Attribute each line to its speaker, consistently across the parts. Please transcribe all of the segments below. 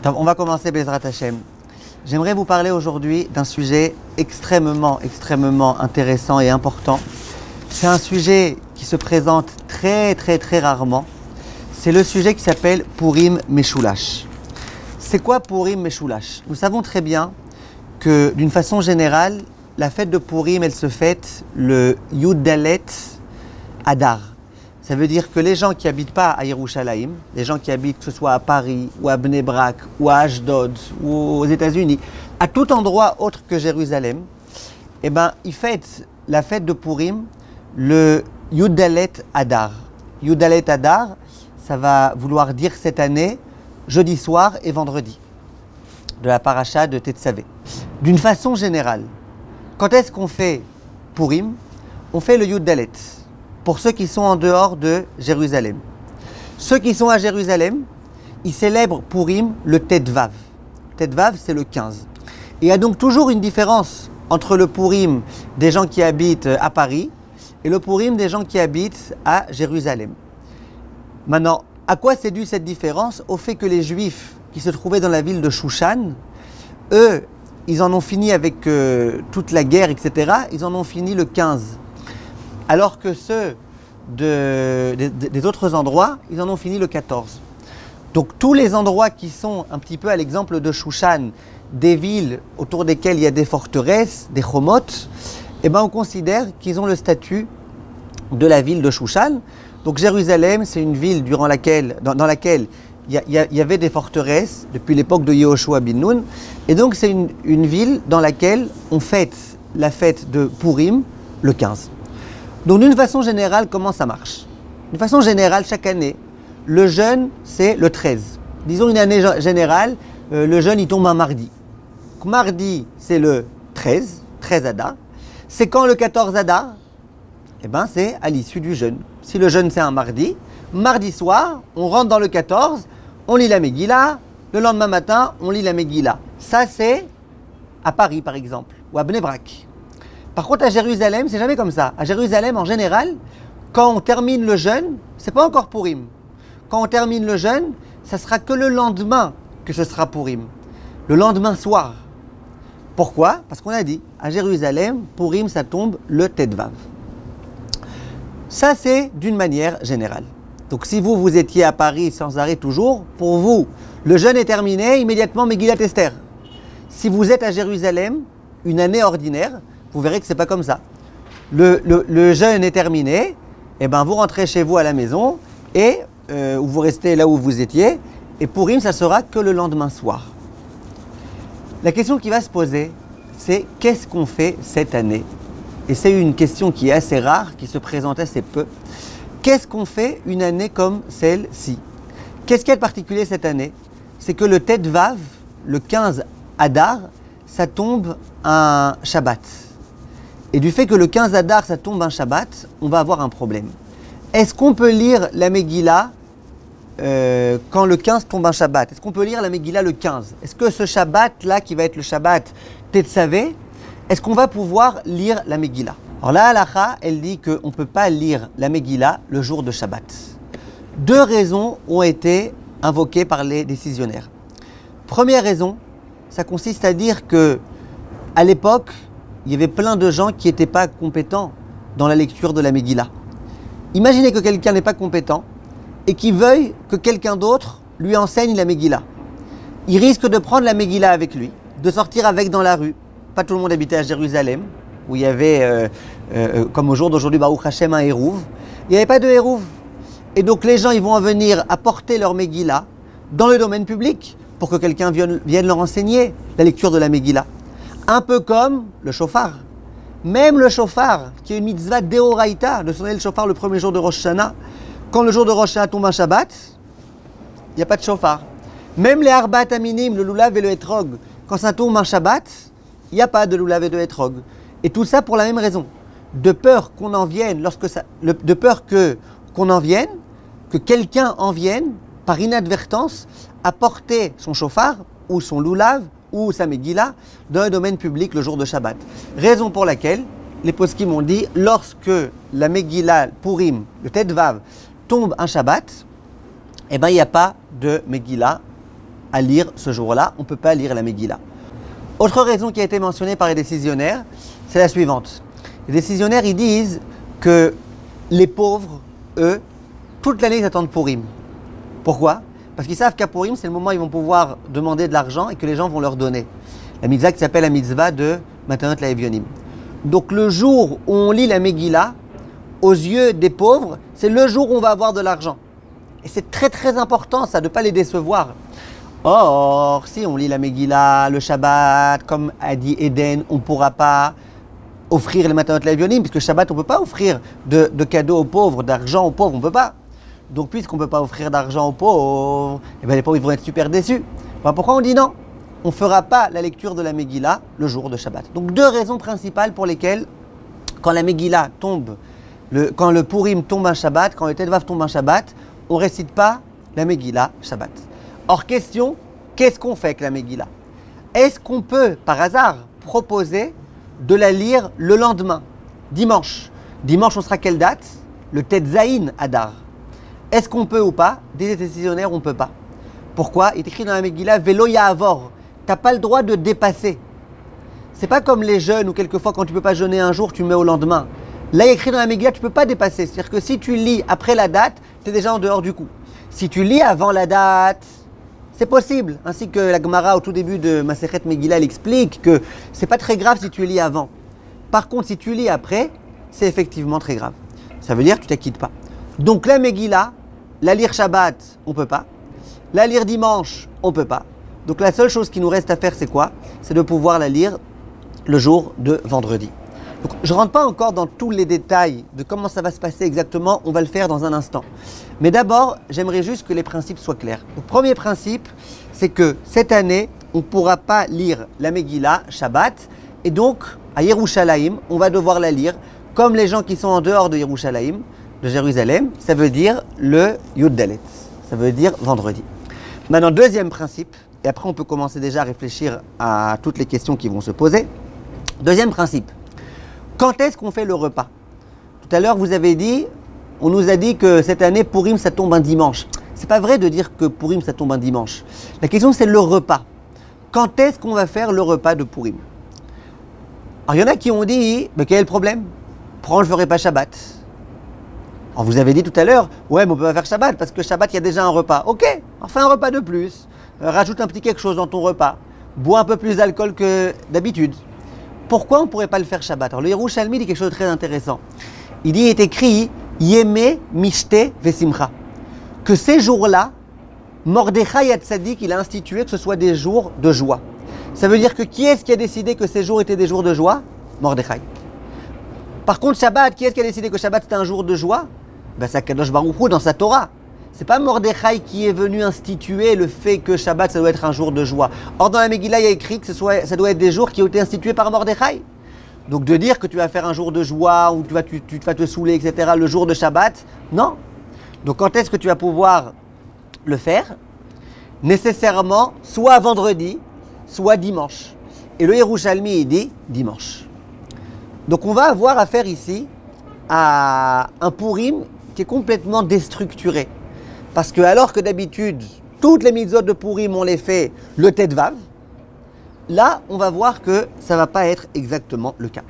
Speaker 1: On va commencer Bezrat Hashem. J'aimerais vous parler aujourd'hui d'un sujet extrêmement intéressant et important. C'est un sujet qui se présente très rarement. C'est le sujet qui s'appelle Purim Meshulash. C'est quoi Purim Meshulash? Nous savons très bien que d'une façon générale, la fête de Purim, elle se fête le Yud Dalet Adar. Ça veut dire que les gens qui n'habitent pas à Yerushalayim, les gens qui habitent que ce soit à Paris, ou à Bnei Brak, ou à Ashdod, ou aux États-Unis, à tout endroit autre que Jérusalem, eh ben, ils fêtent la fête de Purim le Yud Dalet Adar. Yud Dalet Adar, ça va vouloir dire cette année, jeudi soir et vendredi, de la paracha de Tetzavé. D'une façon générale, quand est-ce qu'on fait Purim? On fait le Yud Dalet. Pour ceux qui sont en dehors de Jérusalem. Ceux qui sont à Jérusalem, ils célèbrent Purim le Tetvav. Tetvav, c'est le 15. Il y a donc toujours une différence entre le Purim des gens qui habitent à Paris et le Purim des gens qui habitent à Jérusalem. Maintenant, à quoi c'est dû cette différence? Au fait que les Juifs qui se trouvaient dans la ville de Shushan, eux, ils en ont fini avec toute la guerre, etc. Ils en ont fini le 15. Alors que ceux des autres endroits, ils en ont fini le 14. Donc tous les endroits qui sont un petit peu à l'exemple de Shushan, des villes autour desquelles il y a des forteresses, des chomot, eh ben on considère qu'ils ont le statut de la ville de Shushan. Donc Jérusalem, c'est une ville dans laquelle il y avait des forteresses depuis l'époque de Yehoshua bin Nun. Et donc c'est une ville dans laquelle on fête la fête de Purim le 15. Donc d'une façon générale, comment ça marche? D'une façon générale, chaque année, le jeûne, c'est le 13. Disons une année générale, le jeûne, il tombe un mardi. Donc, mardi, c'est le 13 Adar. C'est quand le 14 Adar? Eh bien, c'est à l'issue du jeûne. Si le jeûne, c'est un mardi soir, on rentre dans le 14, on lit la Megillah, le lendemain matin, on lit la Megillah. Ça, c'est à Paris, par exemple, ou à Bnei Brak. Par contre, à Jérusalem, c'est jamais comme ça. À Jérusalem, en général, quand on termine le jeûne, c'est pas encore Purim. Quand on termine le jeûne, ça sera que le lendemain que ce sera Purim. Le lendemain soir. Pourquoi? Parce qu'on a dit, à Jérusalem, Purim, ça tombe le Tetvav. Ça, c'est d'une manière générale. Donc, si vous étiez à Paris sans arrêt toujours, pour vous, le jeûne est terminé, immédiatement Megillat Esther. Si vous êtes à Jérusalem, une année ordinaire, vous verrez que ce n'est pas comme ça. Le jeûne est terminé, et ben vous rentrez chez vous à la maison, et vous restez là où vous étiez, et Purim, ça sera que le lendemain soir. La question qui va se poser, c'est qu'est-ce qu'on fait cette année? Et c'est une question qui est assez rare, qui se présente assez peu. Qu'est-ce qu'on fait une année comme celle-ci? Qu'est-ce qu'il y a de particulier cette année? C'est que le Tetvav, le 15 Adar, ça tombe un Shabbat. Et du fait que le 15 Adar, ça tombe un Shabbat, on va avoir un problème. Est-ce qu'on peut lire la Megillah quand le 15 tombe un Shabbat? Est-ce qu'on peut lire la Megillah le 15? Est-ce que ce Shabbat-là, qui va être le Shabbat Tetzavé, est-ce qu'on va pouvoir lire la Megillah? Alors la halakha, elle dit qu'on ne peut pas lire la Megillah le jour de Shabbat. Deux raisons ont été invoquées par les décisionnaires. Première raison, ça consiste à dire que à l'époque, il y avait plein de gens qui n'étaient pas compétents dans la lecture de la Megillah. Imaginez que quelqu'un n'est pas compétent et qu'il veuille que quelqu'un d'autre lui enseigne la Megillah. Il risque de prendre la Megillah avec lui, de sortir avec dans la rue. Pas tout le monde habitait à Jérusalem, où il y avait, comme au jour d'aujourd'hui, Baruch Hashem, un Hérouv. Il n'y avait pas de Hérouv. Et donc les gens ils vont en venir apporter leur Megillah dans le domaine public pour que quelqu'un vienne leur enseigner la lecture de la Megillah. Un peu comme le shofar. Même le shofar, qui est une mitzvah d'Eoraïta, de sonner le shofar le premier jour de Rosh Hashanah. Quand le jour de Rosh Hashanah tombe un Shabbat, il n'y a pas de shofar. Même les Arbat Aminim, le lulav et le etrog, quand ça tombe un Shabbat, il n'y a pas de lulav et de etrog. Et tout ça pour la même raison. De peur qu'on en vienne, que quelqu'un en vienne, par inadvertance, apporter son shofar ou son lulav ou sa Megillah dans un domaine public le jour de Shabbat. Raison pour laquelle les poskim m'ont dit, lorsque la Megillah Purim, le Tetvav, tombe un Shabbat, eh ben il n'y a pas de Megillah à lire ce jour-là, on ne peut pas lire la Megillah. Autre raison qui a été mentionnée par les décisionnaires, c'est la suivante. Les décisionnaires, ils disent que les pauvres, eux, toute l'année, ils attendent Purim. Pourquoi? Parce qu'ils savent qu'à Purim, c'est le moment où ils vont pouvoir demander de l'argent et que les gens vont leur donner. La mitzvah qui s'appelle la mitzvah de Matanot Laevionim. Donc le jour où on lit la Megillah, aux yeux des pauvres, c'est le jour où on va avoir de l'argent. Et c'est très très important ça, de ne pas les décevoir. Or, si on lit la Megillah, le Shabbat, comme a dit Eden, on ne pourra pas offrir les Matanot Laevionim, puisque Shabbat, on ne peut pas offrir de cadeaux aux pauvres, d'argent aux pauvres, on ne peut pas. Donc puisqu'on ne peut pas offrir d'argent aux pauvres, eh bien, les pauvres ils vont être super déçus. Alors, pourquoi on dit non? On ne fera pas la lecture de la Megillah le jour de Shabbat. Donc deux raisons principales pour lesquelles, quand la Megillah tombe, quand le Purim tombe un Shabbat, quand le Tedvav tombe un Shabbat, on ne récite pas la Megillah Shabbat. Or, question, qu'est-ce qu'on fait avec la Megillah? Est-ce qu'on peut, par hasard, proposer de la lire le lendemain, dimanche? Dimanche, on sera quelle date? Le Tetzaïn Adar. Est-ce qu'on peut ou pas? Des décisionnaires, on ne peut pas. Pourquoi? Il est écrit dans la Megillah, Velo Ya'avor. Tu n'as pas le droit de dépasser. C'est pas comme les jeûnes où quelquefois, quand tu ne peux pas jeûner un jour, tu mets au lendemain. Là, il est écrit dans la Megillah, tu ne peux pas dépasser. C'est-à-dire que si tu lis après la date, tu es déjà en dehors du coup. Si tu lis avant la date, c'est possible. Ainsi que la Gemara, au tout début de Masechet Megillah, elle explique que c'est pas très grave si tu lis avant. Par contre, si tu lis après, c'est effectivement très grave. Ça veut dire que tu ne t'acquittes pas. Donc la Megillah, la lire Shabbat, on ne peut pas. La lire dimanche, on ne peut pas. Donc la seule chose qui nous reste à faire, c'est quoi? C'est de pouvoir la lire le jour de vendredi. Donc, je ne rentre pas encore dans tous les détails de comment ça va se passer exactement, on va le faire dans un instant. Mais d'abord, j'aimerais juste que les principes soient clairs. Le premier principe, c'est que cette année, on ne pourra pas lire la Megillah Shabbat. Et donc, à Yerushalayim, on va devoir la lire comme les gens qui sont en dehors de Yerushalayim, de Jérusalem. Ça veut dire le Yud Dalet. Ça veut dire vendredi. Maintenant, deuxième principe, et après on peut commencer déjà à réfléchir à toutes les questions qui vont se poser. Deuxième principe. Quand est-ce qu'on fait le repas? Tout à l'heure, vous avez dit, on nous a dit que cette année, Purim, ça tombe un dimanche. C'est pas vrai de dire que Purim, ça tombe un dimanche. La question, c'est le repas. Quand est-ce qu'on va faire le repas de Purim? Alors, il y en a qui ont dit, mais quel est le problème? Pourquoi on ne le ferait pas Shabbat? Alors, vous avez dit tout à l'heure, ouais, mais on ne peut pas faire Shabbat parce que Shabbat, il y a déjà un repas. Ok, on fait un repas de plus. Rajoute un petit quelque chose dans ton repas. Bois un peu plus d'alcool que d'habitude. Pourquoi on ne pourrait pas le faire Shabbat? Alors le Yerushalmi dit quelque chose de très intéressant. Il dit, il est écrit Yeme Mishte Vesimcha. Que ces jours-là, Mordechai Hatzadik, il a institué que ce soit des jours de joie. Ça veut dire que qui est-ce qui a décidé que ces jours étaient des jours de joie? Mordechai. Par contre, Shabbat, qui est-ce qui a décidé que Shabbat c'était un jour de joie? Ben, c'est Kadosh Baruch Hu dans sa Torah. C'est pas Mordechai qui est venu instituer le fait que Shabbat, ça doit être un jour de joie. Or, dans la Megillah, il y a écrit que ça doit être des jours qui ont été institués par Mordechai. Donc, de dire que tu vas faire un jour de joie ou tu vas te saouler, etc., le jour de Shabbat, non. Donc, quand est-ce que tu vas pouvoir le faire? Nécessairement, soit vendredi, soit dimanche. Et le Yerushalmi, il dit dimanche. Donc, on va avoir affaire ici à un Purim qui est complètement déstructuré. Parce que alors que d'habitude, toutes les mitzvot de Purim, on les fait le Tetvav, là, on va voir que ça ne va pas être exactement le cas.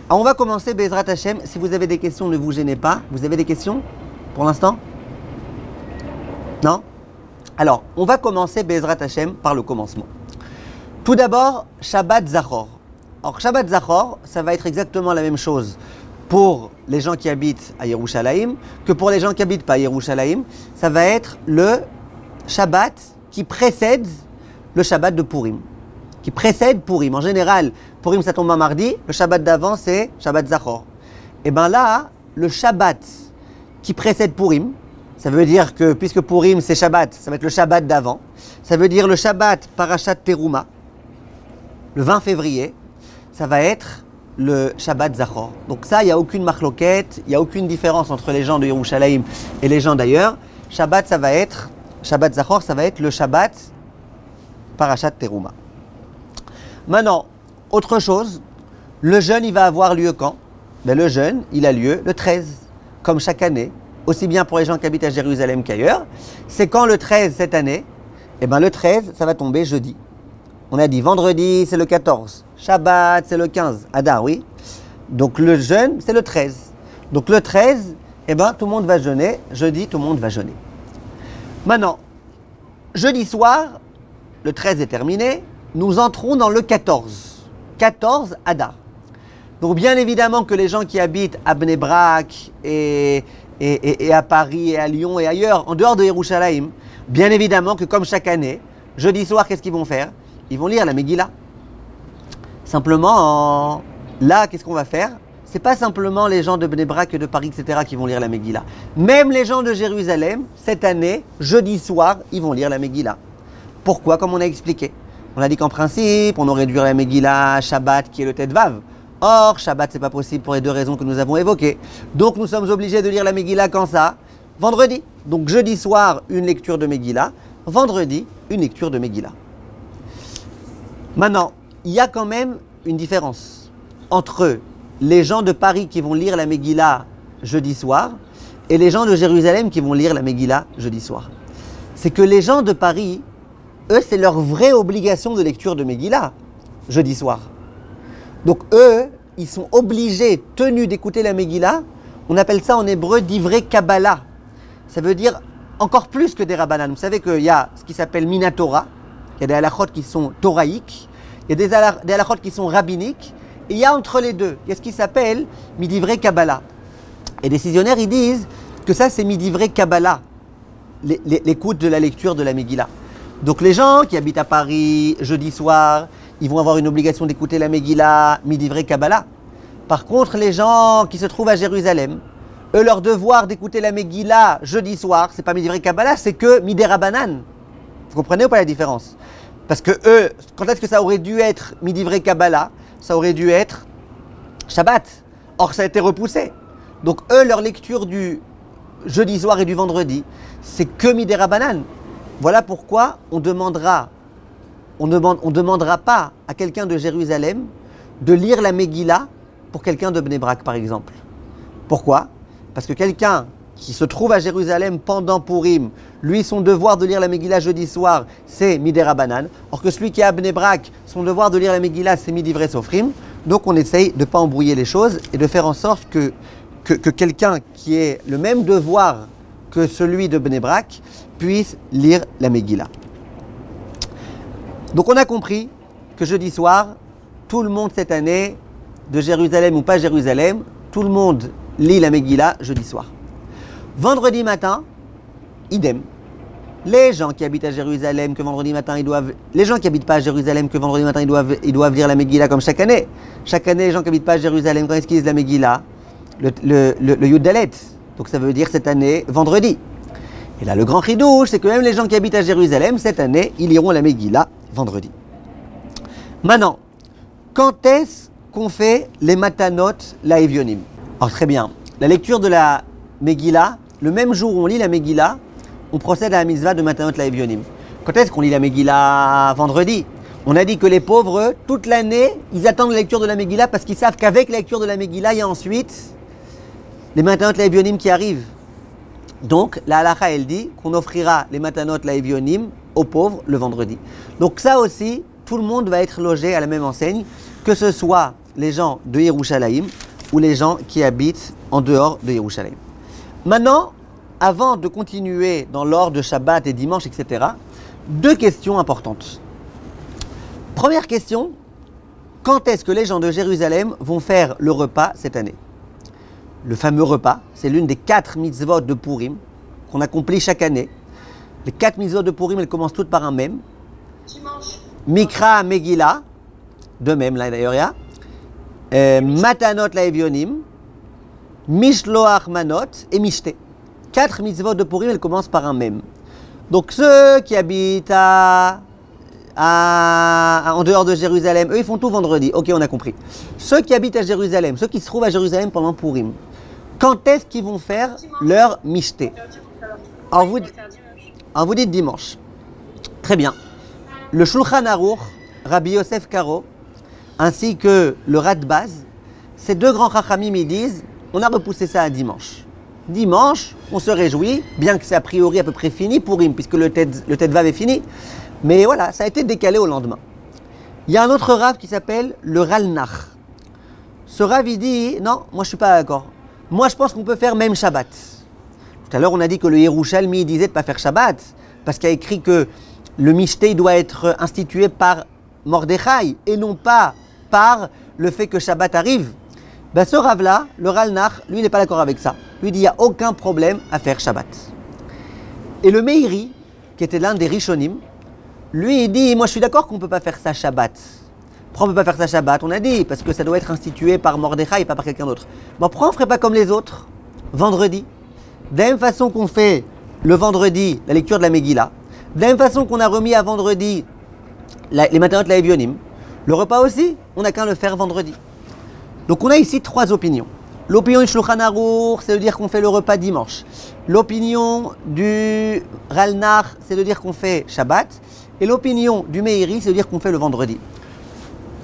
Speaker 1: Alors, on va commencer Bezrat Hashem. Si vous avez des questions, ne vous gênez pas. Vous avez des questions pour l'instant? Non? Alors, on va commencer Bezrat Hashem par le commencement. Tout d'abord, Shabbat Zachor. Alors, Shabbat Zachor, ça va être exactement la même chose pour les gens qui habitent à Yerushalayim que pour les gens qui habitent pas à Yerushalayim. Ça va être le Shabbat qui précède le Shabbat de Purim. Qui précède Purim. En général, Purim ça tombe un mardi, le Shabbat d'avant c'est Shabbat Zachor. Et bien là, le Shabbat qui précède Purim, ça veut dire que puisque Purim c'est Shabbat, ça va être le Shabbat d'avant. Ça veut dire le Shabbat Parashat Teruma, le 20 février, ça va être le Shabbat Zachor. Donc ça, il n'y a aucune marloquette, il n'y a aucune différence entre les gens de Yerushalayim et les gens d'ailleurs. Shabbat Zachor, ça va être le Shabbat Parashat Teruma. Maintenant, autre chose, le jeûne, il va avoir lieu quand? Ben, le jeûne, il a lieu le 13, comme chaque année, aussi bien pour les gens qui habitent à Jérusalem qu'ailleurs. C'est quand le 13 cette année? Eh bien, le 13, ça va tomber jeudi. On a dit vendredi, c'est le 14. Shabbat, c'est le 15. Adar, oui. Donc, le jeûne, c'est le 13. Donc, le 13, eh bien, tout le monde va jeûner. Jeudi, tout le monde va jeûner. Maintenant, jeudi soir, le 13 est terminé. Nous entrons dans le 14. 14 Adar. Donc bien évidemment que les gens qui habitent à Bnei Brak et à Paris et à Lyon et ailleurs, en dehors de Yerushalayim, bien évidemment que comme chaque année, jeudi soir, qu'est-ce qu'ils vont faire? Ils vont lire la Megillah. Simplement, là, qu'est-ce qu'on va faire? C'est pas simplement les gens de Bnei Brak, de Paris, etc. qui vont lire la Megillah. Même les gens de Jérusalem, cette année, jeudi soir, ils vont lire la Megillah. Pourquoi? Comme on a expliqué. On a dit qu'en principe, on aurait dû lire la Megillah Shabbat qui est le Tetvav. Or, Shabbat, c'est pas possible pour les deux raisons que nous avons évoquées. Donc, nous sommes obligés de lire la Megillah quand ça? Vendredi. Donc, jeudi soir, une lecture de Megillah. Vendredi, une lecture de Megillah. Maintenant, il y a quand même une différence entre les gens de Paris qui vont lire la Megillah jeudi soir et les gens de Jérusalem qui vont lire la Megillah jeudi soir. C'est que les gens de Paris, eux, c'est leur vraie obligation de lecture de Megillah jeudi soir. Donc eux, ils sont obligés, tenus d'écouter la Megillah. On appelle ça en hébreu divrei Kabbalah. Ça veut dire encore plus que des Rabbanan. Vous savez qu'il y a ce qui s'appelle Minatora. Il y a des halachot qui sont toraïques. Il y a des halachot qui sont rabbiniques. Et il y a entre les deux, il y a ce qui s'appelle Midivrei Kabbalah. Et les décisionnaires, ils disent que ça, c'est Midivrei Kabbalah, l'écoute de la lecture de la Megillah. Donc les gens qui habitent à Paris jeudi soir, ils vont avoir une obligation d'écouter la Megillah Midivrei Kabbalah. Par contre, les gens qui se trouvent à Jérusalem, eux, leur devoir d'écouter la Megillah jeudi soir, c'est pas Midivrei Kabbalah, c'est que Midei Rabbanan. Vous comprenez ou pas la différence? Parce que eux, quand est-ce que ça aurait dû être Midivrei Kabbalah? Ça aurait dû être Shabbat. Or, ça a été repoussé. Donc, eux, leur lecture du jeudi soir et du vendredi, c'est que Midei Rabbanan. Voilà pourquoi on ne demandera pas à quelqu'un de Jérusalem de lire la Megillah pour quelqu'un de Bnei Brak, par exemple. Pourquoi? Parce que quelqu'un qui se trouve à Jérusalem pendant Purim, lui, son devoir de lire la Megillah jeudi soir, c'est Midei Rabbanan. Or que celui qui est à Bnei Brak, son devoir de lire la Megillah, c'est Midivrei Sofrim. Donc on essaye de ne pas embrouiller les choses et de faire en sorte que quelqu'un qui ait le même devoir que celui de Bnei Brak puisse lire la Megillah. Donc on a compris que jeudi soir, tout le monde cette année, de Jérusalem ou pas Jérusalem, tout le monde lit la Megillah jeudi soir. Vendredi matin, idem. Les gens qui habitent à Jérusalem, que vendredi matin ils doivent... Les gens qui habitent pas à Jérusalem, que vendredi matin ils doivent lire la Megillah comme chaque année. Chaque année, les gens qui habitent pas à Jérusalem, quand est-ce qu'ils lisent la Megillah? Le Yud Dalet. Donc ça veut dire cette année, vendredi. Et là, le grand chidouche, c'est que même les gens qui habitent à Jérusalem, cette année, ils liront la Megillah vendredi. Maintenant, quand est-ce qu'on fait les matanot laevionim? Alors très bien, la lecture de la Megillah, le même jour où on lit la Megillah, on procède à la mitzvah de matanot laevionim. Quand est-ce qu'on lit la Megillah vendredi? On a dit que les pauvres, eux, toute l'année, ils attendent la lecture de la Megillah parce qu'ils savent qu'avec la lecture de la Megillah, il y a ensuite les matanot laevionim qui arrivent. Donc, la halakha, elle dit qu'on offrira les matanot laevionim aux pauvres le vendredi. Donc ça aussi, tout le monde va être logé à la même enseigne, que ce soit les gens de Yerushalayim ou les gens qui habitent en dehors de Yerushalayim. Maintenant, avant de continuer dans l'ordre de Shabbat et dimanche, etc., deux questions importantes. Première question, quand est-ce que les gens de Jérusalem vont faire le repas cette année? Le fameux repas, c'est l'une des 4 mitzvot de Purim qu'on accomplit chaque année. Les 4 mitzvot de Purim, elles commencent toutes par un même.
Speaker 2: Dimanche.
Speaker 1: Mikra Megillah, de même là d'ailleurs il y a. Matanot laevionim, Mishloach manot et Mishte. 4 mitzvot de Purim, elles commencent par un même. Donc ceux qui habitent en dehors de Jérusalem, eux ils font tout vendredi. Ok, on a compris. Ceux qui habitent à Jérusalem, ceux qui se trouvent à Jérusalem pendant Purim, quand est-ce qu'ils vont faire leur Mishte? Alors vous dites dimanche. Très bien. Le Shulchan Aruch, Rabbi Yosef Karo, ainsi que le Radbaz, ces deux grands chachamim, ils disent, on a repoussé ça à dimanche. Dimanche, on se réjouit, bien que c'est a priori à peu près fini pour Purim, puisque le Tetvav est fini. Mais voilà, ça a été décalé au lendemain. Il y a un autre Rav qui s'appelle le Ralnach. Ce Rav, il dit, non, moi je ne suis pas d'accord. Moi je pense qu'on peut faire même Shabbat. Tout à l'heure, on a dit que le Yerushalmi disait de ne pas faire Shabbat, parce qu'il y a écrit que le Mishteh doit être institué par Mordechai, et non pas par le fait que Shabbat arrive. Ben, ce Rav-là, le Ralnach, lui, il n'est pas d'accord avec ça. Lui, il dit, il n'y a aucun problème à faire Shabbat. Et le Meiri, qui était l'un des Rishonim, lui, il dit, moi, je suis d'accord qu'on ne peut pas faire ça Shabbat. Pourquoi on ne peut pas faire ça Shabbat? On a dit, parce que ça doit être institué par Mordechai et pas par quelqu'un d'autre. Bon, pourquoi on ne ferait pas comme les autres, vendredi? De la même façon qu'on fait le vendredi la lecture de la Megillah, de la même façon qu'on a remis à vendredi les Matanot Laevionim, le repas aussi, on n'a qu'à le faire vendredi. Donc on a ici trois opinions. L'opinion du Shulchan Aruch, c'est de dire qu'on fait le repas dimanche. L'opinion du Ralnach, c'est de dire qu'on fait Shabbat. Et l'opinion du Meiri, c'est de dire qu'on fait le vendredi.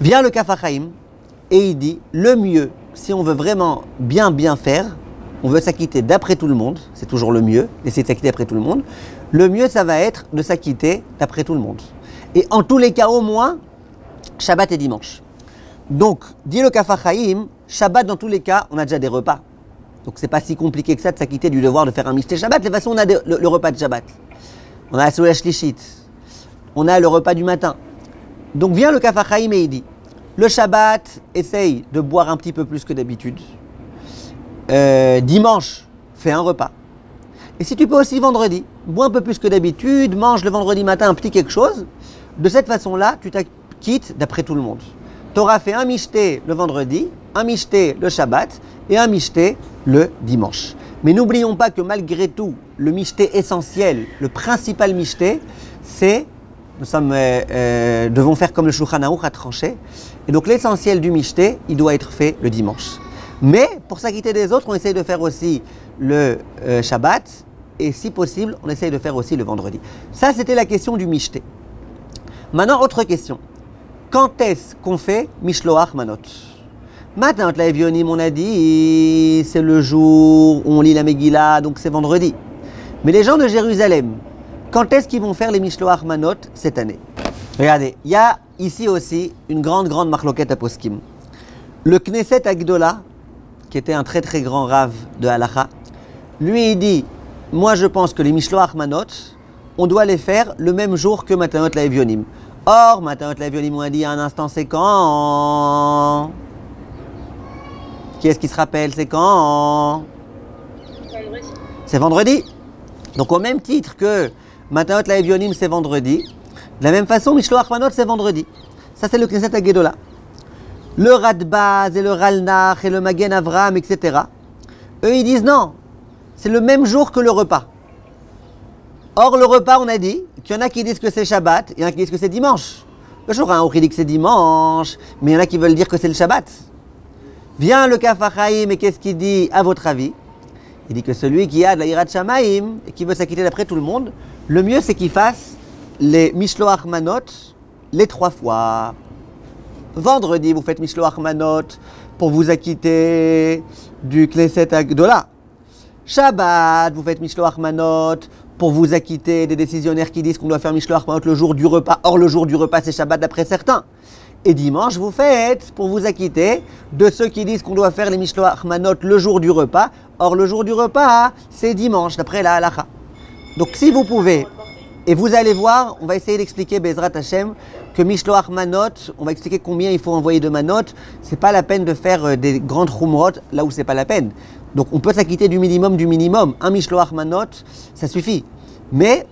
Speaker 1: Vient le Kaf HaChaim et il dit, le mieux, si on veut vraiment bien faire, on veut s'acquitter d'après tout le monde, c'est toujours le mieux, essayer de s'acquitter d'après tout le monde. Le mieux, ça va être de s'acquitter d'après tout le monde. Et en tous les cas, au moins, Shabbat et dimanche. Donc, dit le Kaf HaChaim, Shabbat, dans tous les cas, on a déjà des repas. Donc, c'est pas si compliqué que ça de s'acquitter du devoir de faire un Mishteh Shabbat. De toute façon, on a le repas de Shabbat. On a la Soula Shlishit. On a le repas du matin. Donc, vient le Kaf HaChaim et il dit, le Shabbat, essaye de boire un petit peu plus que d'habitude. Dimanche, fais un repas. Et si tu peux aussi vendredi, bois un peu plus que d'habitude, mange le vendredi matin un petit quelque chose. De cette façon-là, tu t'acquittes d'après tout le monde. Tu auras fait un Mishteh le vendredi, un Mishteh le Shabbat et un Mishteh le dimanche. Mais n'oublions pas que malgré tout, le Mishteh essentiel, le principal Mishteh, c'est, devons faire comme le Shulchan Aruch a tranché. Et donc l'essentiel du Mishteh, il doit être fait le dimanche. Mais pour s'acquitter des autres, on essaye de faire aussi le Shabbat et si possible, on essaye de faire aussi le vendredi. Ça, c'était la question du Mishteh. Maintenant, autre question. Quand est-ce qu'on fait Mishloach Manot? Maintenant, la Evionim, on a dit, c'est le jour où on lit la Megillah, donc c'est vendredi. Mais les gens de Jérusalem, quand est-ce qu'ils vont faire les Mishloach Manot cette année? Regardez, il y a ici aussi une grande marloquette à Poskim. Le Knesset Agdola, qui était un très grand rave de Halacha, lui il dit, moi je pense que les Mishloach Manot, on doit les faire le même jour que Matanot Laevionim. Or, Matanot Laevionim, on a dit à un instant, c'est quand? Qui est-ce qui se rappelle? C'est quand?
Speaker 2: Vendredi.
Speaker 1: C'est vendredi. Donc au même titre que Matanot Laevionim, c'est vendredi, de la même façon, Mishloach Manot, c'est vendredi. Ça, c'est le Knesset Agdola. Le Radbaz et le Ralnach et le Magen Avraham, etc. Eux, ils disent non, c'est le même jour que le repas. Or, le repas, on a dit qu'il y en a qui disent que c'est Shabbat, il y en a qui disent que c'est dimanche. Le Shulchan Aruch dit que c'est dimanche, mais il y en a qui veulent dire que c'est le Shabbat. Vient le Kaf HaChaim et qu'est-ce qu'il dit à votre avis? Il dit que celui qui a de la Yirat Shamayim et qui veut s'acquitter d'après tout le monde, le mieux c'est qu'il fasse les Mishloach Manot les 3 fois. Vendredi, vous faites Mishloach Manot pour vous acquitter du Knesset Agdola. Shabbat, vous faites Mishloach Manot pour vous acquitter des décisionnaires qui disent qu'on doit faire Mishloach Manot le jour du repas. Or, le jour du repas, c'est Shabbat d'après certains. Et dimanche, vous faites pour vous acquitter de ceux qui disent qu'on doit faire les Mishloach Manot le jour du repas. Or, le jour du repas, c'est dimanche, d'après la halacha. Donc, si vous pouvez, et vous allez voir, on va essayer d'expliquer Bezrat Hashem que Mishloach Manot, on va expliquer combien il faut envoyer de Manot. C'est pas la peine de faire des grandes Chumrot là où c'est pas la peine. Donc, on peut s'acquitter du minimum. Un Mishloach Manot, ça suffit. Mais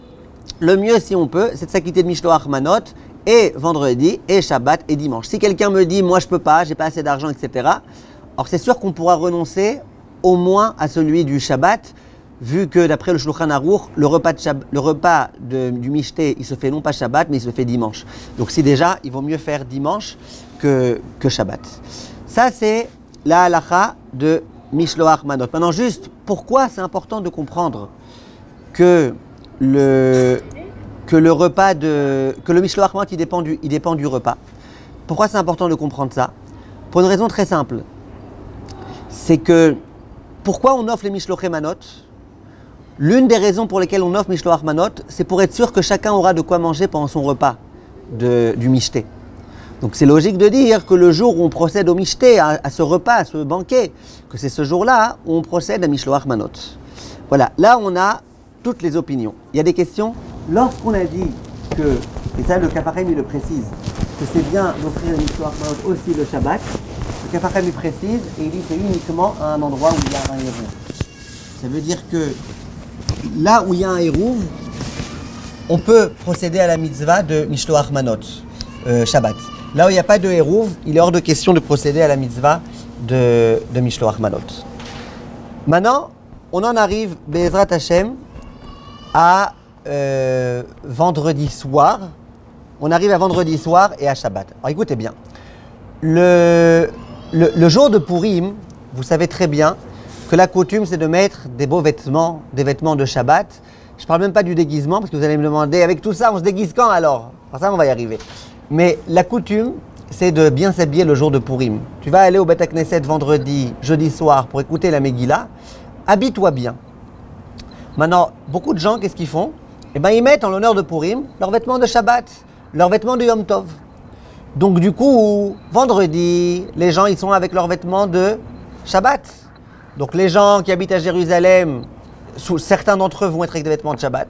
Speaker 1: le mieux, si on peut, c'est de s'acquitter de Mishloach Manot et vendredi, et Shabbat, et dimanche. Si quelqu'un me dit, moi je peux pas, j'ai pas assez d'argent, etc. Alors c'est sûr qu'on pourra renoncer au moins à celui du Shabbat, vu que d'après le Shulchan Aruch, le repas du Mishteh, il se fait non pas Shabbat, mais il se fait dimanche. Donc si déjà, il vaut mieux faire dimanche que Shabbat. Ça c'est la halacha de Mishloach Manot. Maintenant juste, pourquoi c'est important de comprendre que le Mishloach Manot, il dépend du repas. Pourquoi c'est important de comprendre ça? Pour une raison très simple. C'est que Pourquoi on offre les Mishlochei Manot? L'une des raisons pour lesquelles on offre Mishloach Manot, c'est pour être sûr que chacun aura de quoi manger pendant son repas du Mishté. Donc c'est logique de dire que le jour où on procède au Mishté, à ce repas, à ce banquet, que c'est ce jour-là où on procède à Mishloach Manot. Voilà, là on a toutes les opinions. Il y a des questions? Lorsqu'on a dit que, et ça le Kaf HaChaim il le précise, que c'est bien d'offrir le Mishloach Manot aussi le Shabbat, le Kaf HaChaim il précise et il dit c'est uniquement à un endroit où il y a un héros. Ça veut dire que là où il y a un hérouv, on peut procéder à la mitzvah de Mishloach Manot, Shabbat. Là où il n'y a pas de hérouv, il est hors de question de procéder à la mitzvah de Mishloach Manot. Maintenant, on en arrive, Be'ezrat Hashem, à vendredi soir. On arrive à vendredi soir et à Shabbat. Alors écoutez bien, le jour de Purim, vous savez très bien que la coutume c'est de mettre des beaux vêtements, des vêtements de Shabbat. Je ne parle même pas du déguisement parce que vous allez me demander, avec tout ça on se déguise quand alors? Alors ça on va y arriver. Mais la coutume c'est de bien s'habiller le jour de Purim. Tu vas aller au Beth Knesset vendredi, jeudi soir pour écouter la Megillah, habille-toi bien. Maintenant, beaucoup de gens qu'est-ce qu'ils font? Eh bien ils mettent en l'honneur de Purim leurs vêtements de Shabbat, leurs vêtements de Yom Tov. Donc du coup, vendredi, les gens ils sont avec leurs vêtements de Shabbat. Donc les gens qui habitent à Jérusalem, certains d'entre eux vont être avec des vêtements de Shabbat.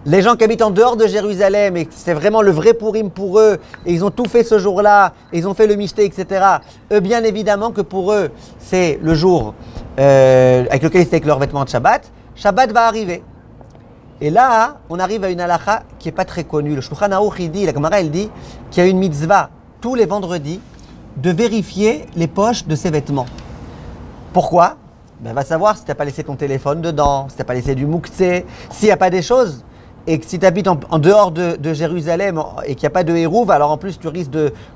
Speaker 1: Les gens qui habitent en dehors de Jérusalem et c'est vraiment le vrai Purim pour eux et ils ont tout fait ce jour-là, et ils ont fait le Mishté, etc. Eux, bien évidemment que pour eux, c'est le jour avec lequel ils étaient avec leurs vêtements de Shabbat. Shabbat va arriver. Et là, on arrive à une halakha qui n'est pas très connue. Le Shulchan Aruch, il dit, la Gemara, elle dit qu'il y a une mitzvah tous les vendredis de vérifier les poches de ses vêtements. Pourquoi? Ben, va savoir si tu n'as pas laissé ton téléphone dedans, si tu n'as pas laissé du mouktsé, s'il n'y a pas des choses, et que si tu habites en dehors de Jérusalem et qu'il n'y a pas de hérouv, alors en plus tu risques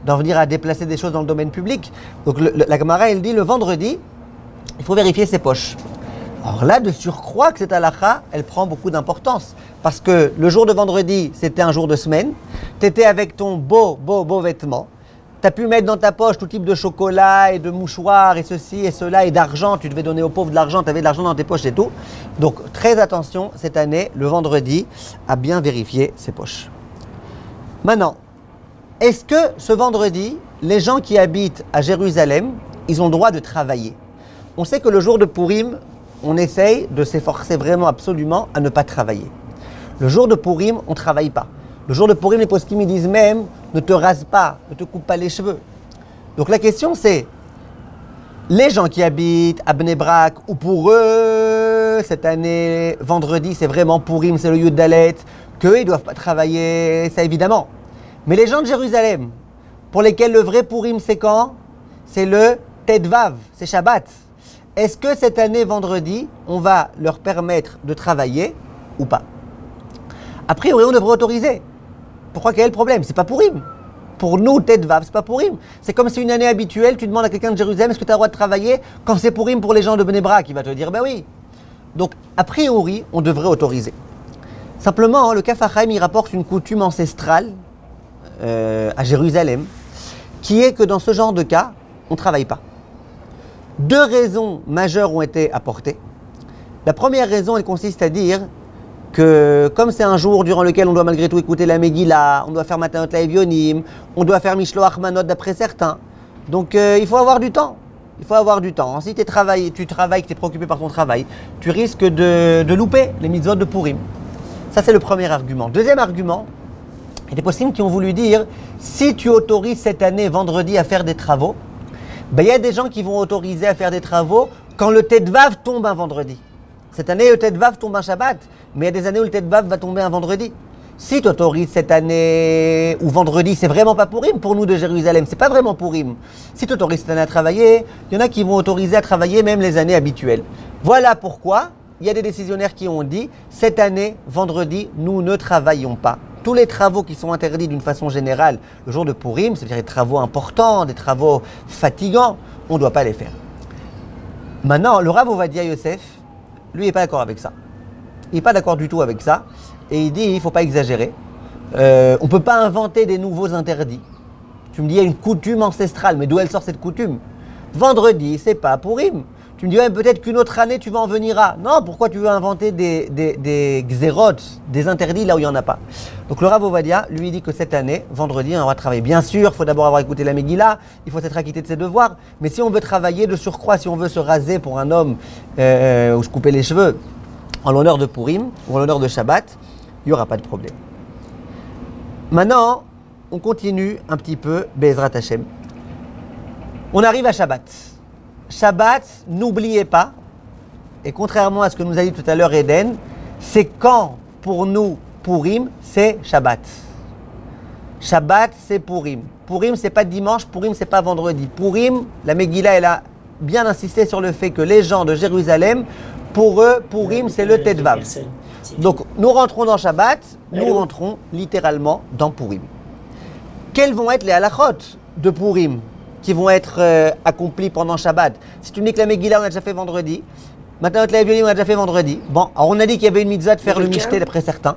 Speaker 1: d'en venir à déplacer des choses dans le domaine public. Donc la Gemara, elle dit le vendredi, il faut vérifier ses poches. Alors là, de surcroît que cette halakha, elle prend beaucoup d'importance. Parce que le jour de vendredi, c'était un jour de semaine, tu étais avec ton beau vêtement. Tu as pu mettre dans ta poche tout type de chocolat et de mouchoirs et ceci et cela et d'argent. Tu devais donner aux pauvres de l'argent, tu avais de l'argent dans tes poches et tout. Donc très attention cette année, le vendredi, à bien vérifier ses poches. Maintenant, est-ce que ce vendredi, les gens qui habitent à Jérusalem, ils ont le droit de travailler? On sait que le jour de Purim, on essaye de s'efforcer vraiment absolument à ne pas travailler. Le jour de Purim, on ne travaille pas. Le jour de Purim, les poskim ils disent même ne te rase pas, ne te coupe pas les cheveux. Donc la question c'est, les gens qui habitent à Bnei Brak, ou pour eux, cette année, vendredi, c'est vraiment Purim, c'est le Yud Dalet, qu'eux, ils ne doivent pas travailler, ça évidemment. Mais les gens de Jérusalem, pour lesquels le vrai Purim, c'est quand? C'est le Tedvav, c'est Shabbat. Est-ce que cette année, vendredi, on va leur permettre de travailler ou pas? A priori, on devrait autoriser. Pourquoi? Quel est le problème? C'est pas Purim. Pour nous, Tedvav, c'est pas Purim. C'est comme si une année habituelle, tu demandes à quelqu'un de Jérusalem, est-ce que tu as le droit de travailler? Quand c'est Purim pour les gens de Bnei Brak, il va te dire, ben oui. Donc, a priori, on devrait autoriser. Simplement, le Kaf HaChaim, il rapporte une coutume ancestrale à Jérusalem, qui est que dans ce genre de cas, on ne travaille pas. Deux raisons majeures ont été apportées. La première raison, elle consiste à dire que comme c'est un jour durant lequel on doit malgré tout écouter la Megillah, on doit faire Matanot Laevionim, on doit faire Mishloach Manot d'après certains. Donc il faut avoir du temps. Il faut avoir du temps. Si tu travailles, que tu es préoccupé par ton travail, tu risques de louper les mitzvot de Purim. Ça c'est le premier argument. Deuxième argument, il y a des poskim qui ont voulu dire, si tu autorises cette année vendredi à faire des travaux, ben, il y a des gens qui vont autoriser à faire des travaux quand le Tedvav tombe un vendredi. Cette année, le Tedvav tombe un Shabbat, mais il y a des années où le Tedvav va tomber un vendredi. Si tu autorises cette année, ou vendredi, c'est vraiment pas Purim pour nous de Jérusalem, c'est pas vraiment Purim. Si tu autorises cette année à travailler, il y en a qui vont autoriser à travailler même les années habituelles. Voilà pourquoi il y a des décisionnaires qui ont dit, cette année, vendredi, nous ne travaillons pas. Tous les travaux qui sont interdits d'une façon générale le jour de Purim, c'est-à-dire des travaux importants, des travaux fatigants, on ne doit pas les faire. Maintenant, le Rav Ovadia Yosef, lui, il n'est pas d'accord avec ça. Il n'est pas d'accord du tout avec ça. Et il dit, il ne faut pas exagérer. On ne peut pas inventer des nouveaux interdits. Tu me dis, il y a une coutume ancestrale, mais d'où elle sort cette coutume? Vendredi, c'est pas Purim. Tu me dis, ouais, peut-être qu'une autre année, tu vas en venir à. Non, pourquoi tu veux inventer des xérotes, des interdits là où il n'y en a pas? Donc le Rav Ovadia, lui, dit que cette année, vendredi, on va travailler. Bien sûr, il faut d'abord avoir écouté la Megillah, il faut s'être acquitté de ses devoirs. Mais si on veut travailler de surcroît, si on veut se raser pour un homme ou se couper les cheveux en l'honneur de Purim ou en l'honneur de Shabbat, il n'y aura pas de problème. Maintenant, on continue un petit peu, Be'ezrat Hashem. On arrive à Shabbat. Shabbat, n'oubliez pas, et contrairement à ce que nous a dit tout à l'heure Eden, c'est quand pour nous Purim, c'est Shabbat. Shabbat, c'est Purim. Purim, c'est pas dimanche, Purim, c'est pas vendredi. Purim, la Megillah, elle a bien insisté sur le fait que les gens de Jérusalem, pour eux, Purim, c'est le Tetvav. Donc, nous rentrons dans Shabbat, nous rentrons littéralement dans Purim. Quels vont être les halachot de Purim qui vont être accomplis pendant Shabbat? Si tu me dis que la Megillah, on a déjà fait vendredi, maintenant la Violi, on a déjà fait vendredi. Bon, alors on a dit qu'il y avait une mitzvah de faire le mishté d'après certains.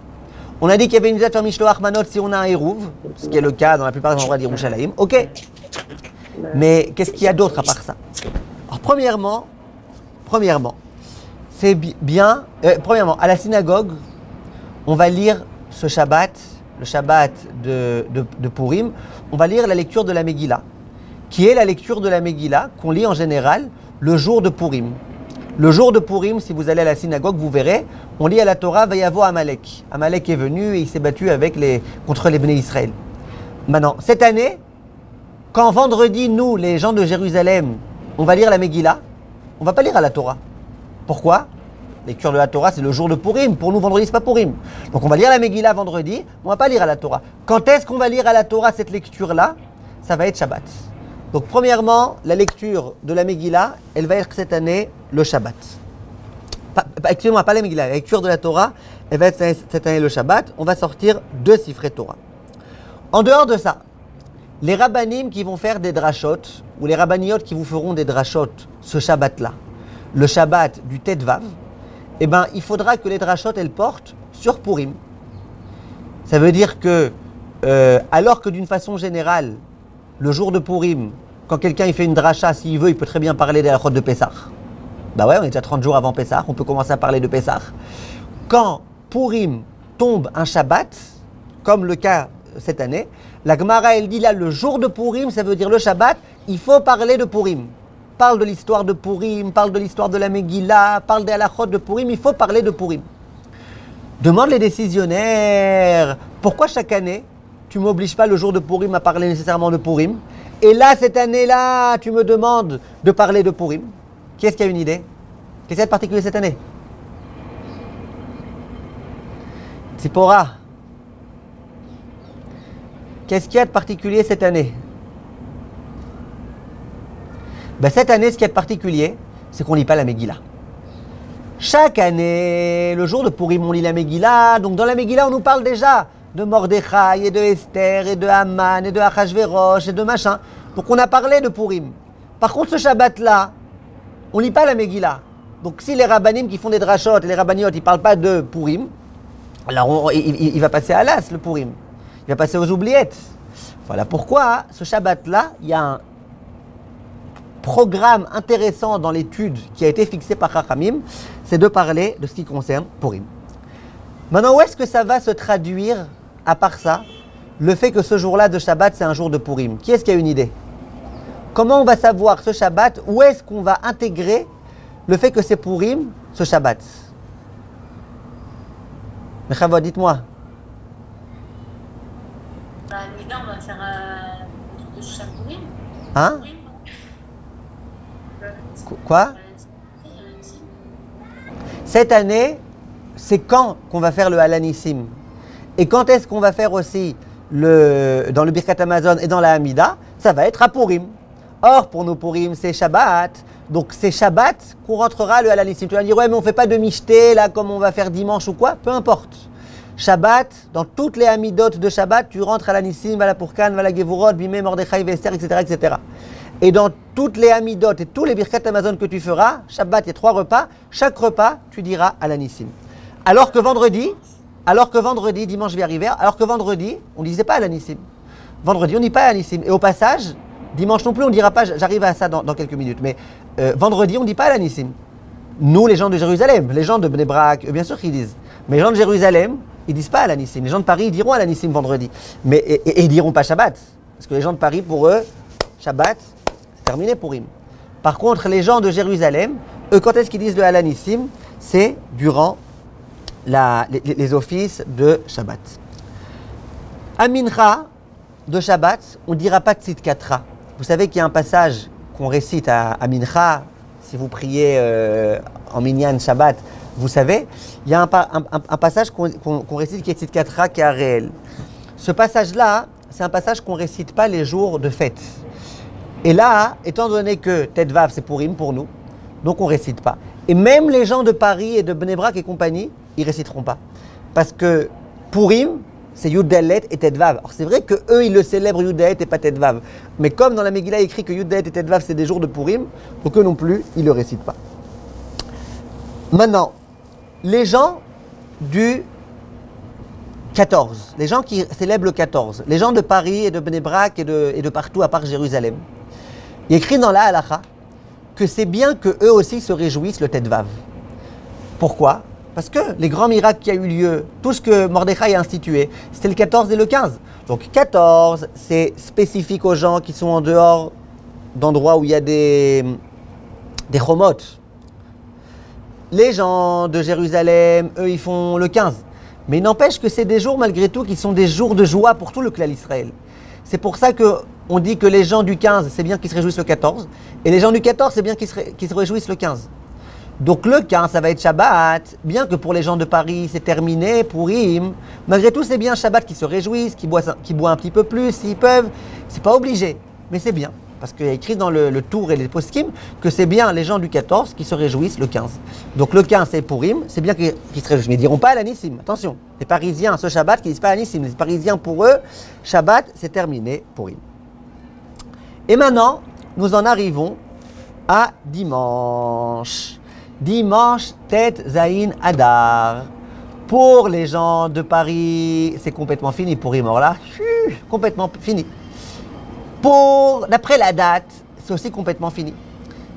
Speaker 1: On a dit qu'il y avait une mitzvah de faire mishloach manot si on a un hérouv, ce qui est le cas dans la plupart des endroits d'Yerushalayim. Ok. Mais qu'est-ce qu'il y a d'autre à part ça? Alors, premièrement, c'est bien. Premièrement, à la synagogue, on va lire ce Shabbat, le Shabbat de Purim, on va lire la lecture de la Megillah, qui est la lecture de la Megillah qu'on lit en général le jour de Purim. Le jour de Purim, si vous allez à la synagogue, vous verrez, on lit à la Torah, Vayavo Amalek. Amalek est venu et il s'est battu contre les Bnei Israël. Maintenant, cette année, quand vendredi, nous, les gens de Jérusalem, on va lire la Megillah, on ne va pas lire à la Torah. Pourquoi? La lecture de la Torah, c'est le jour de Purim. Pour nous, vendredi, ce n'est pas Purim. Donc on va lire la Megillah vendredi, on ne va pas lire à la Torah. Quand est-ce qu'on va lire à la Torah cette lecture-là? Ça va être Shabbat. Donc premièrement, la lecture de la Megillah, elle va être cette année le Shabbat. Excusez-moi, pas la Megillah, la lecture de la Torah, elle va être cette année le Shabbat. On va sortir 2 Sifrei Torah. En dehors de ça, les rabbanim qui vont faire des drashot, ou les rabbaniotes qui vous feront des drashot ce Shabbat-là, le Shabbat du Tetvav, eh ben, il faudra que les drashot, elles portent sur Purim. Ça veut dire que, alors que d'une façon générale, le jour de Purim, quand quelqu'un il fait une dracha, s'il veut, il peut très bien parler des halachot de Pessah. Bah ouais, on est déjà 30 jours avant Pessah, on peut commencer à parler de Pessah. Quand Purim tombe un Shabbat, comme le cas cette année, la Gemara, elle dit là, le jour de Purim, ça veut dire le Shabbat, il faut parler de Purim. Parle de l'histoire de Purim, parle de l'histoire de la Megillah, parle des halachot de Purim, il faut parler de Purim. Demande les décisionnaires, pourquoi chaque année, tu ne m'obliges pas le jour de Purim à parler nécessairement de Purim? Et là, cette année-là, tu me demandes de parler de Purim. Qui est-ce qui a une idée? Qu'est-ce qu'il y a de particulier cette année? Tzipora. Qu'est-ce qu'il y a de particulier cette année? Ben, cette année, ce qu'il y a de particulier, c'est qu'on ne lit pas la Megillah. Chaque année, le jour de Purim, on lit la Megillah. Donc dans la Megillah, on nous parle déjà de Mordechai et de Esther et de Haman et de Achashverosh et de machin. Donc on a parlé de Purim. Par contre, ce Shabbat-là, on ne lit pas la Megillah. Donc si les rabbanim qui font des drashot et les rabbaniotes, ils ne parlent pas de Purim, alors il va passer à l'as, le Purim. Il va passer aux oubliettes. Voilà pourquoi, ce Shabbat-là, il y a un programme intéressant dans l'étude qui a été fixé par Chachamim, c'est de parler de ce qui concerne Purim. Maintenant, où est-ce que ça va se traduire, à part ça, le fait que ce jour-là de Shabbat, c'est un jour de Purim? Qui est-ce qui a une idée? Comment on va savoir ce Shabbat? Où est-ce qu'on va intégrer le fait que c'est Purim, ce Shabbat? Mechavot, dites-moi.
Speaker 2: Bah, là, on va faire le truc de Shabbat Purim.
Speaker 1: Hein? Quoi? Cette année, c'est quand qu'on va faire le Halanissim? Et quand est-ce qu'on va faire aussi dans le Birkat Hamazon et dans la Hamida? Ça va être à Purim. Or, pour nous, Purim, c'est Shabbat. Donc, c'est Shabbat qu'on rentrera le Halanissim. Tu vas dire, ouais, mais on ne fait pas de Mishté, là, comme on va faire dimanche ou quoi. Peu importe. Shabbat, dans toutes les Hamidot de Shabbat, tu rentres à l'Anissim, à la Purkan, à la Gevurot, Bimé, Mordechai, Esther, etc., etc. Et dans toutes les Hamidot et tous les Birkat Hamazon que tu feras, Shabbat, il y a 3 repas. Chaque repas, tu diras à l'Anissim. Alors que vendredi, dimanche je vais arriver, alors que vendredi, on ne disait pas à l'Anissim. Vendredi, on ne dit pas à l'Anissim. Et au passage, Dimanche non plus, on ne dira pas, j'arrive à ça dans quelques minutes, mais vendredi, on ne dit pas Alanissim. Nous, les gens de Jérusalem, les gens de Bnei Brak, bien sûr qu'ils disent. Mais les gens de Jérusalem, ils ne disent pas Alanissim. Les gens de Paris, ils diront Alanissim vendredi. Mais, et ils ne diront pas Shabbat. Parce que les gens de Paris, pour eux, Shabbat, c'est terminé pour Purim. Par contre, les gens de Jérusalem, eux, quand est-ce qu'ils disent le Alanissim? C'est durant les offices de Shabbat. À Mincha de Shabbat, on ne dira pas Tzidkatra. Vous savez qu'il y a un passage qu'on récite à Mincha, si vous priez en Minyan Shabbat, vous savez, il y a un passage qu'on récite qui est Tzidkatra, qui est réel. Ce passage-là, c'est un passage qu'on ne récite pas les jours de fête. Et là, étant donné que Tetvav, c'est Purim pour nous, donc on ne récite pas. Et même les gens de Paris et de Bnei Brak et compagnie, ils ne réciteront pas. Parce que Purim, c'est Yud Dalet et Tetvav. Alors c'est vrai qu'eux, ils le célèbrent Yud Dalet et pas Tetvav. Mais comme dans la Megillah, il est écrit que Yud Dalet et Tetvav, c'est des jours de Purim, donc eux non plus, ils ne le récitent pas. Maintenant, les gens du 14, les gens qui célèbrent le 14, les gens de Paris et de Bnei Brak et de partout à part Jérusalem, il est écrit dans la Halacha que c'est bien qu'eux aussi se réjouissent le Tetvav. Pourquoi ? Parce que les grands miracles qui ont eu lieu, tout ce que Mordechai a institué, c'était le 14 et le 15. Donc 14, c'est spécifique aux gens qui sont en dehors d'endroits où il y a des chomot. Les gens de Jérusalem, eux, ils font le 15. Mais il n'empêche que c'est des jours, malgré tout, qui sont des jours de joie pour tout le clan Israël. C'est pour ça qu'on dit que les gens du 15, c'est bien qu'ils se réjouissent le 14. Et les gens du 14, c'est bien qu'ils se réjouissent le 15. Donc le 15, ça va être Shabbat. Bien que pour les gens de Paris, c'est terminé, Purim. Malgré tout, c'est bien Shabbat qui se réjouissent, qui boivent un petit peu plus s'ils peuvent. C'est pas obligé, mais c'est bien. Parce qu'il y a écrit dans le Tour et les Poskim que c'est bien les gens du 14 qui se réjouissent le 15. Donc le 15 c'est Purim, c'est bien qu'ils se réjouissent. Mais ils ne diront pas Alanissim. Attention, les Parisiens, ce Shabbat, qui ne disent pas Alanissim. Les Parisiens, pour eux, Shabbat, c'est terminé, Purim. Et maintenant, nous en arrivons à dimanche. Dimanche, Tet Zayin Adar. Pour les gens de Paris, c'est complètement fini, Purim. Alors là, complètement fini. D'après la date, c'est aussi complètement fini.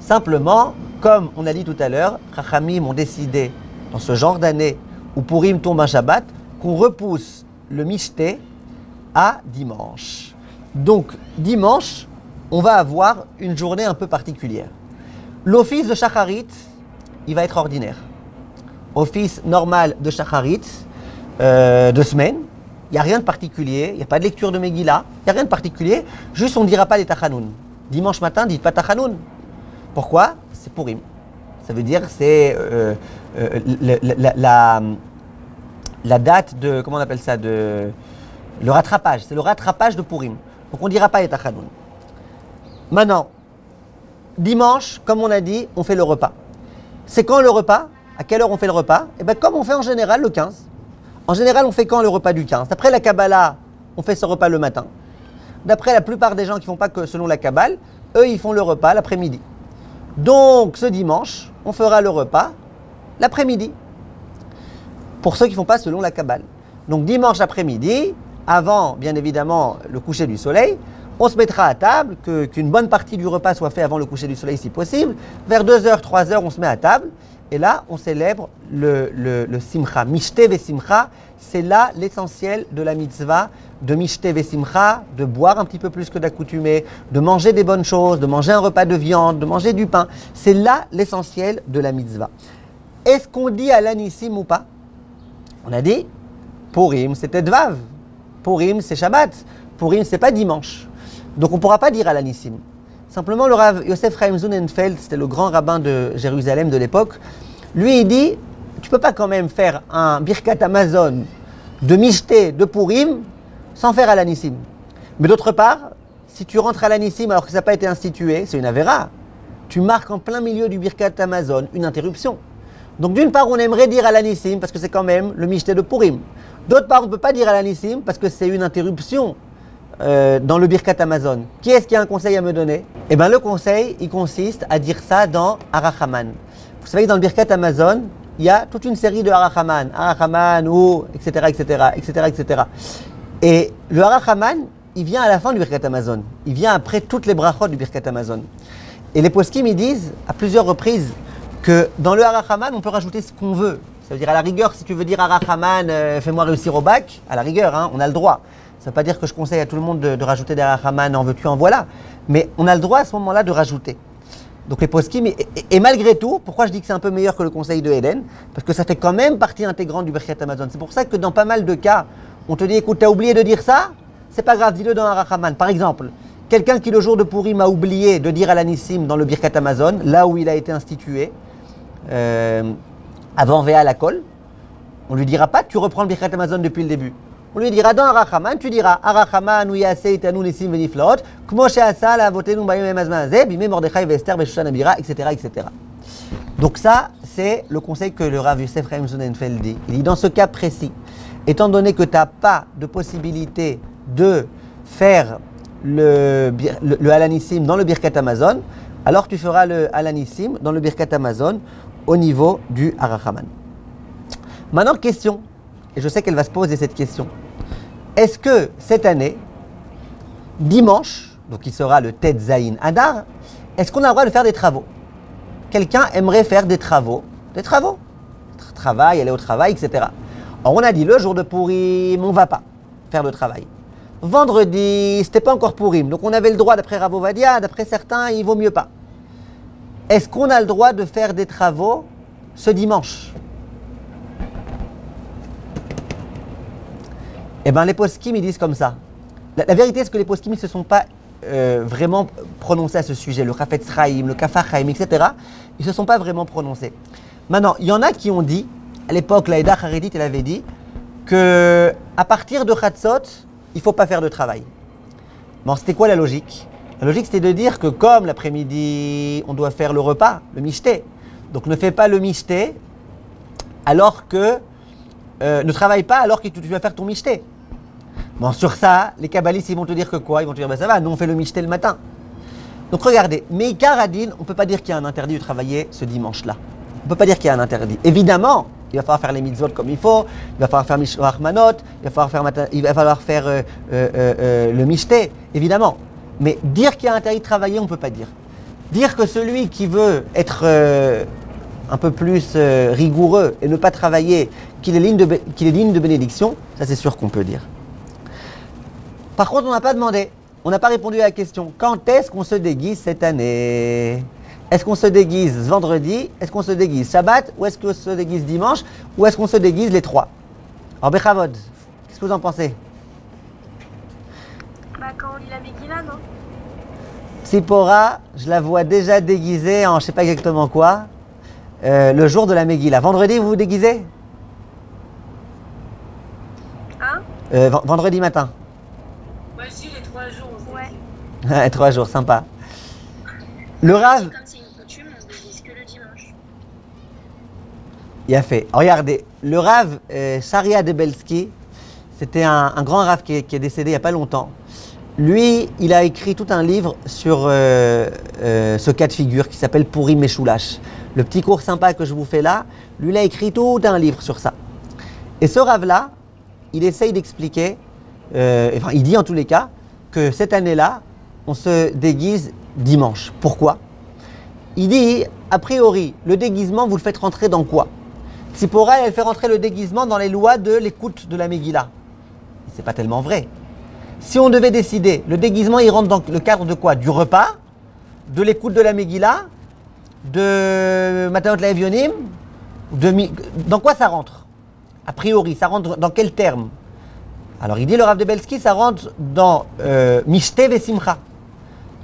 Speaker 1: Simplement, comme on a dit tout à l'heure, Chachamim ont décidé, dans ce genre d'année où Purim tombe un Shabbat, qu'on repousse le Mishté à dimanche. Donc, dimanche, on va avoir une journée un peu particulière. L'office de Shacharit, il va être ordinaire. Office normal de Shacharit, de semaine. Il n'y a rien de particulier, il n'y a pas de lecture de Megillah, il n'y a rien de particulier, juste on ne dira pas les Tachanoun. Dimanche matin, dites pas Tachanoun. Pourquoi ? C'est Purim. Ça veut dire que c'est la date de, comment on appelle ça, le rattrapage. C'est le rattrapage de Purim. Donc on ne dira pas les Tachanoun. Maintenant, dimanche, comme on a dit, on fait le repas. C'est quand le repas ? À quelle heure on fait le repas ? Eh bien, comme on fait en général le 15. En général, on fait quand le repas du 15 ? D'après la Kabbalah, on fait ce repas le matin. D'après la plupart des gens qui ne font pas que selon la Kabbale, eux, ils font le repas l'après-midi. Donc, ce dimanche, on fera le repas l'après-midi. Pour ceux qui ne font pas selon la Kabbale. Donc, dimanche après-midi, avant, bien évidemment, le coucher du soleil, on se mettra à table, qu'une bonne partie du repas soit fait avant le coucher du soleil si possible. Vers 2h, 3h, on se met à table. Et là, on célèbre le Simcha. Mishte ve Simcha, c'est là l'essentiel de la mitzvah de Mishte ve Simcha, de boire un petit peu plus que d'accoutumé, de manger des bonnes choses, de manger un repas de viande, de manger du pain. C'est là l'essentiel de la mitzvah. Est-ce qu'on dit Alanissim ou pas ? On a dit Purim, c'est Tetvav. Purim, c'est Shabbat. Purim, c'est pas dimanche. Donc on ne pourra pas dire Alanissim. Simplement, le Rav Yosef Chaim Zunenfeld, c'était le grand rabbin de Jérusalem de l'époque, lui, il dit, tu ne peux pas quand même faire un Birkat Amazon de Mishté, de Purim, sans faire Alanissim. Mais d'autre part, si tu rentres à Alanissim alors que ça n'a pas été institué, c'est une Avera. Tu marques en plein milieu du Birkat Amazon une interruption. Donc d'une part, on aimerait dire Alanissim parce que c'est quand même le Mishté de Purim. D'autre part, on ne peut pas dire Alanissim parce que c'est une interruption. Dans le Birkat Amazon. Qui est-ce qui a un conseil à me donner ? Eh bien, le conseil, il consiste à dire ça dans Arachaman. Vous savez que dans le Birkat Amazon, il y a toute une série de Arachaman. Arachaman ou etc., etc., etc., etc. Et le Arachaman, il vient à la fin du Birkat Hamazon. Il vient après toutes les brachot du Birkat Hamazon. Et les poskim, ils disent à plusieurs reprises que dans le Harachaman, on peut rajouter ce qu'on veut. Ça veut dire à la rigueur, si tu veux dire Harachaman, fais-moi réussir au bac, à la rigueur, hein, on a le droit. Ça ne veut pas dire que je conseille à tout le monde de rajouter des Harachaman, en veux-tu, en voilà. Mais on a le droit à ce moment-là de rajouter. Donc les poskim, et malgré tout, pourquoi je dis que c'est un peu meilleur que le conseil de Eden? Parce que ça fait quand même partie intégrante du Birkat Hamazon. C'est pour ça que dans pas mal de cas, on te dit, écoute, t'as oublié de dire ça? C'est pas grave, dis-le dans un Harachaman. Par exemple, quelqu'un qui le jour de Purim a oublié de dire à l'anissim dans le Birkat Hamazon, là où il a été institué, avant Véa la Kol, on lui dira pas, tu reprends le Birkat Hamazon depuis le début. On lui dira dans Harachaman, tu diras Harachaman ou Yase itanu nisim veniflaot, kmo she'asa la'avotenu bayom hamazman hazeh, bimei Mordechai ve'Esther ve'Shushan Abira, etc., etc. Donc ça, c'est le conseil que le Rav Yosef Chaim Sonnenfeld dit. Il dit dans ce cas précis, étant donné que tu n'as pas de possibilité de faire le Halanissim dans le Birkat Hamazon, alors tu feras le Halanissim dans le Birkat Hamazon au niveau du Harachaman. Maintenant, question, et je sais qu'elle va se poser cette question. Est-ce que cette année, dimanche, donc qui sera le Tet Zayin Adar, est-ce qu'on a le droit de faire des travaux? Quelqu'un aimerait faire des travaux, travail, aller au travail, etc. Alors on a dit le jour de Purim, on ne va pas faire de travail. Vendredi, c'était pas encore Purim, donc on avait le droit, d'après Rav Ovadia, d'après certains, il vaut mieux pas. Est-ce qu'on a le droit de faire des travaux ce dimanche? Eh bien, les poskim, ils disent comme ça. La vérité, c'est que les poskim ne se sont pas vraiment prononcés à ce sujet. Le Chafetz Chaim, le Kafar Chaim, etc. Ils ne se sont pas vraiment prononcés. Maintenant, il y en a qui ont dit, à l'époque, la Eda Haredit, elle avait dit qu'à partir de Chatzot, il ne faut pas faire de travail. Bon, c'était quoi la logique? La logique, c'était de dire que comme l'après-midi, on doit faire le repas, le mishté. Donc, ne fais pas le mishté alors que... ne travaille pas alors que tu vas faire ton mishté. Bon, sur ça, les kabbalistes, ils vont te dire que quoi? Ils vont te dire, ben ça va, nous on fait le mishté le matin. Donc regardez, Meikar Adin, on ne peut pas dire qu'il y a un interdit de travailler ce dimanche-là. On ne peut pas dire qu'il y a un interdit. Évidemment, il va falloir faire les mitzvot comme il faut, il va falloir faire Mishloach Manot, il va falloir faire le mishté, évidemment. Mais dire qu'il y a un interdit de travailler, on ne peut pas dire. Dire que celui qui veut être un peu plus rigoureux et ne pas travailler, qu'il est digne de bénédiction, ça c'est sûr qu'on peut dire. Par contre, on n'a pas demandé, on n'a pas répondu à la question, quand est-ce qu'on se déguise cette année? Est-ce qu'on se déguise vendredi? Est-ce qu'on se déguise Shabbat? Ou est-ce qu'on se déguise dimanche? Ou est-ce qu'on se déguise les trois? Alors Bechavod, qu'est-ce que vous en pensez?
Speaker 2: Bah quand on lit la Megillah, non?
Speaker 1: Tzipora, je la vois déjà déguisée en je ne sais pas exactement quoi, le jour de la Megillah. Vendredi, vous vous déguisez?
Speaker 2: Hein?
Speaker 1: Vendredi matin.
Speaker 2: Moi je dis les 3 jours.
Speaker 1: Ouais. 3 jours, sympa. Le Rav...
Speaker 2: Comme c'est une coutume, on se déguise que le dimanche.
Speaker 1: Il a fait. Regardez, le Rav Sharia Debelski, c'était un grand Rav qui est décédé il n'y a pas longtemps. Lui, il a écrit tout un livre sur ce cas de figure qui s'appelle Purim Meshulash. Le petit cours sympa que je vous fais là, lui, il a écrit tout un livre sur ça. Et ce Rav-là, il essaye d'expliquer, il dit en tous les cas, que cette année-là, on se déguise dimanche. Pourquoi? Il dit, a priori, le déguisement, vous le faites rentrer dans quoi? Tzipora, elle fait rentrer le déguisement dans les lois de l'écoute de la Megillah. C'est pas tellement vrai. Si on devait décider, le déguisement, il rentre dans le cadre de quoi? Du repas, de l'écoute de la Megillah, de Matanot La'Evionim, dans quoi ça rentre? A priori, ça rentre dans quel terme? Alors il dit le Rav Debelski, ça rentre dans Mishte Vesimcha.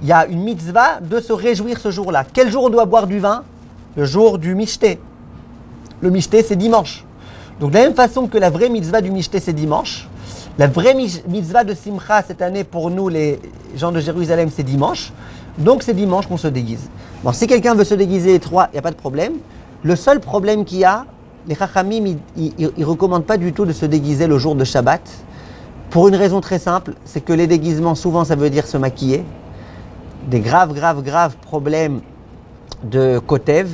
Speaker 1: Il y a une mitzvah de se réjouir ce jour-là. Quel jour on doit boire du vin? Le jour du Mishte. Le Mishte, c'est dimanche. Donc de la même façon que la vraie mitzvah du Mishte, c'est dimanche, la vraie mitzvah de Simcha cette année pour nous, les gens de Jérusalem, c'est dimanche. Donc c'est dimanche qu'on se déguise. Bon, si quelqu'un veut se déguiser les trois, il n'y a pas de problème. Le seul problème qu'il y a, les Chachamim, ils ne recommandent pas du tout de se déguiser le jour de Shabbat. Pour une raison très simple, c'est que les déguisements, souvent, ça veut dire se maquiller. Des graves problèmes de kotev,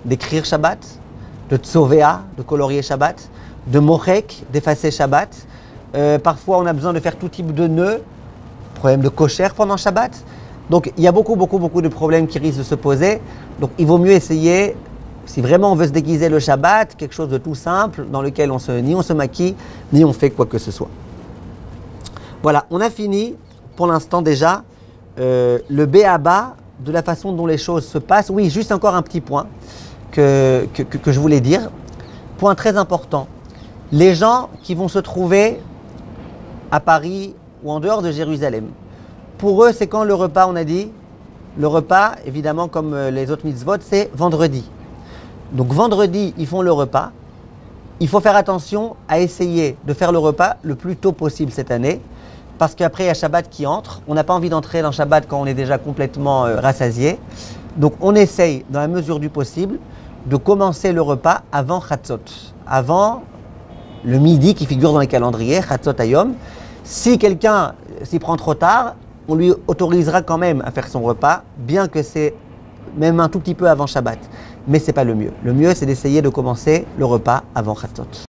Speaker 1: d'écrire Shabbat, de tsovea, de colorier Shabbat, de mochek, d'effacer Shabbat. Parfois, on a besoin de faire tout type de nœuds. problème de cochère pendant Shabbat. Donc il y a beaucoup de problèmes qui risquent de se poser. Donc il vaut mieux essayer, si vraiment on veut se déguiser le Shabbat, quelque chose de tout simple, dans lequel ni on se maquille, ni on fait quoi que ce soit. Voilà, on a fini pour l'instant déjà le B.A.B.A. de la façon dont les choses se passent. Oui, juste encore un petit point que je voulais dire. Point très important. Les gens qui vont se trouver à Paris ou en dehors de Jérusalem, pour eux, c'est quand le repas, on a dit? Le repas, évidemment, comme les autres mitzvot, c'est vendredi. Donc vendredi, ils font le repas. Il faut faire attention à essayer de faire le repas le plus tôt possible cette année, parce qu'après, il y a Shabbat qui entre. On n'a pas envie d'entrer dans Shabbat quand on est déjà complètement rassasié. Donc on essaye, dans la mesure du possible, de commencer le repas avant Chatzot, avant le midi qui figure dans les calendriers, Chatzot Hayom. Si quelqu'un s'y prend trop tard, on lui autorisera quand même à faire son repas, bien que c'est même un tout petit peu avant Shabbat. Mais ce n'est pas le mieux. Le mieux, c'est d'essayer de commencer le repas avant Chatzot.